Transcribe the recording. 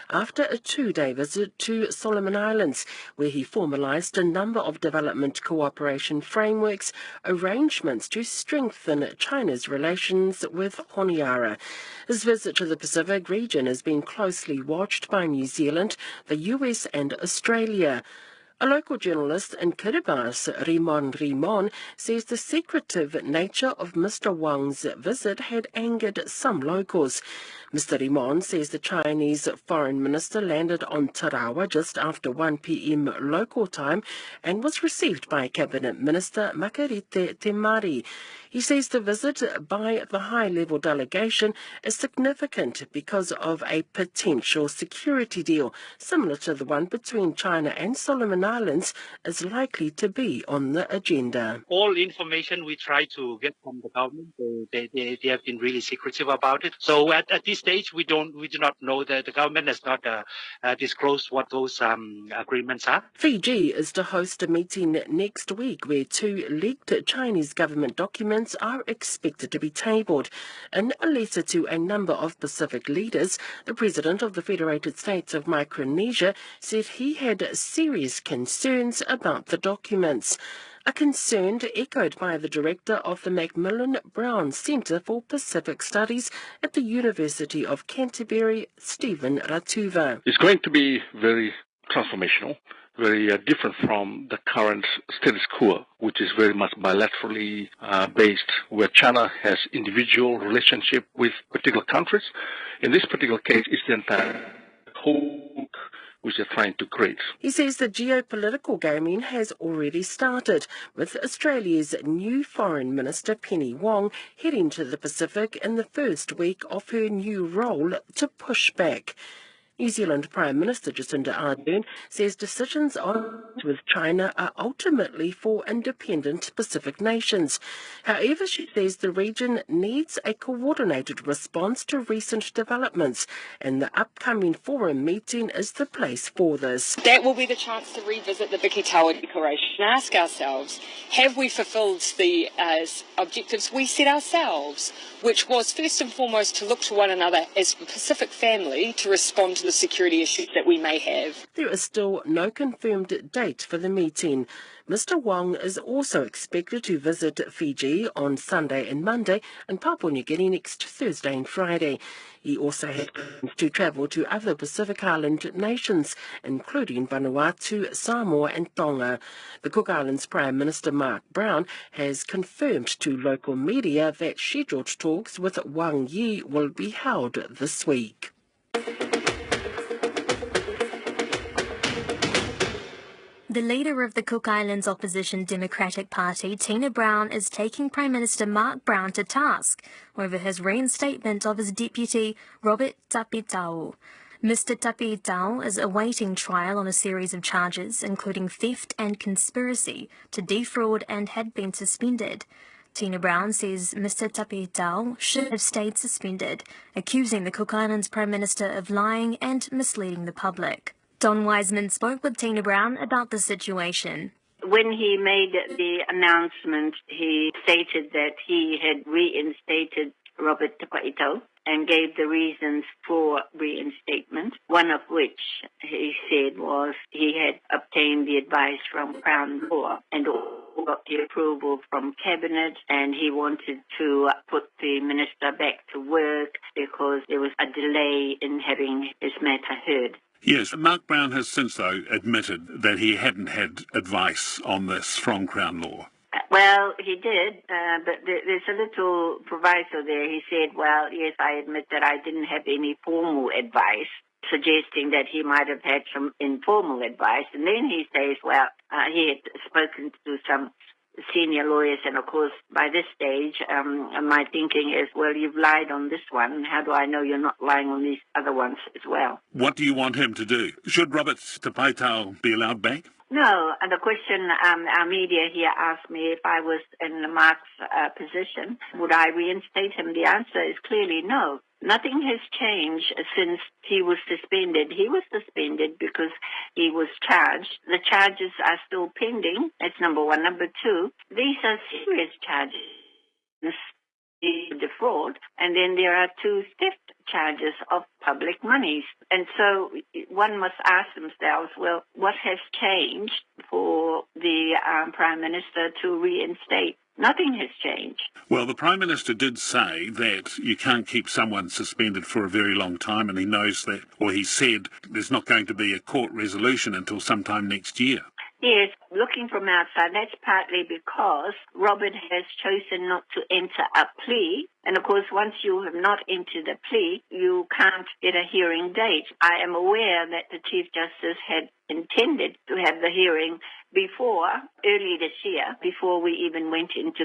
after a two-day visit to Solomon Islands, where he formalised a number of development cooperation frameworks, arrangements to strengthen China's relations with Honiara. His visit to the Pacific region has been closely watched by New Zealand, the US and Australia. A local journalist in Kiribati, Rimon, says the secretive nature of Mr. Wang's visit had angered some locals. Mr. Rimon says the Chinese foreign minister landed on Tarawa just after 1 p.m. local time and was received by Cabinet Minister Makarite Te Mari. He says the visit by the high-level delegation is significant because of a potential security deal, similar to the one between China and Solomon Islands, is likely to be on the agenda. All information we try to get from the government, they have been really secretive about it. So at this stage, we do not know that the government has not disclosed what those agreements are. Fiji is to host a meeting next week where two leaked Chinese government documents are expected to be tabled. In a letter to a number of Pacific leaders, the President of the Federated States of Micronesia said he had serious concerns about the documents. A concern echoed by the director of the Macmillan Brown Centre for Pacific Studies at the University of Canterbury, Stephen Ratuva. It's going to be very transformational, very different from the current status quo, which is very much bilaterally based, where China has individual relationship with particular countries. In this particular case, it's the entire whole which they're trying to create. He says the geopolitical gaming has already started, with Australia's new Foreign Minister Penny Wong heading to the Pacific in the first week of her new role to push back. New Zealand Prime Minister Jacinda Ardern says decisions on with China are ultimately for independent Pacific nations. However, she says the region needs a coordinated response to recent developments, and the upcoming forum meeting is the place for this. That will be the chance to revisit the Bikitawa Declaration and ask ourselves, have we fulfilled the objectives we set ourselves, which was first and foremost to look to one another as a Pacific family to respond to the security issues that we may have. There is still no confirmed date for the meeting. Mr. Wong is also expected to visit Fiji on Sunday and Monday and Papua New Guinea next Thursday and Friday. He also had plans to travel to other Pacific Island nations, including Vanuatu, Samoa and Tonga. The Cook Islands Prime Minister Mark Brown has confirmed to local media that scheduled talks with Wang Yi will be held this week. The leader of the Cook Islands opposition Democratic Party, Tina Brown, is taking Prime Minister Mark Brown to task over his reinstatement of his deputy, Robert Tapitau. Mr. Tapitau is awaiting trial on a series of charges, including theft and conspiracy to defraud, and had been suspended. Tina Brown says Mr. Tapitau should have stayed suspended, accusing the Cook Islands Prime Minister of lying and misleading the public. Don Wiseman spoke with Tina Brown about the situation. When he made the announcement, he stated that he had reinstated Robert Tapitau and gave the reasons for reinstatement, one of which he said was he had obtained the advice from Crown Law and got the approval from Cabinet, and he wanted to put the minister back to work because there was a delay in having his matter heard. Yes, Mark Brown has since, though, admitted that he hadn't had advice on this from Crown Law. Well, he did, but there's a little proviso there. He said, well, yes, I admit that I didn't have any formal advice, suggesting that he might have had some informal advice. And then he says, well, he had spoken to some senior lawyers, and of course, by this stage, my thinking is, well, you've lied on this one. How do I know you're not lying on these other ones as well? What do you want him to do? Should Robert Tapitau be allowed back? No, and the question our media here asked me if I was in Mark's position, would I reinstate him? The answer is clearly no. Nothing has changed since he was suspended. He was suspended because he was charged. The charges are still pending. That's number one. Number two, these are serious charges. defraud, and then there are 2 theft charges of public monies. And so one must ask themselves, well, what has changed for the Prime Minister to reinstate? Nothing has changed. Well, the Prime Minister did say that you can't keep someone suspended for a very long time, and he knows that, or he said there's not going to be a court resolution until sometime next year. Yes, looking from outside, that's partly because Robert has chosen not to enter a plea. And of course, once you have not entered a plea, you can't get a hearing date. I am aware that the Chief Justice had intended to have the hearing early this year, before we even went into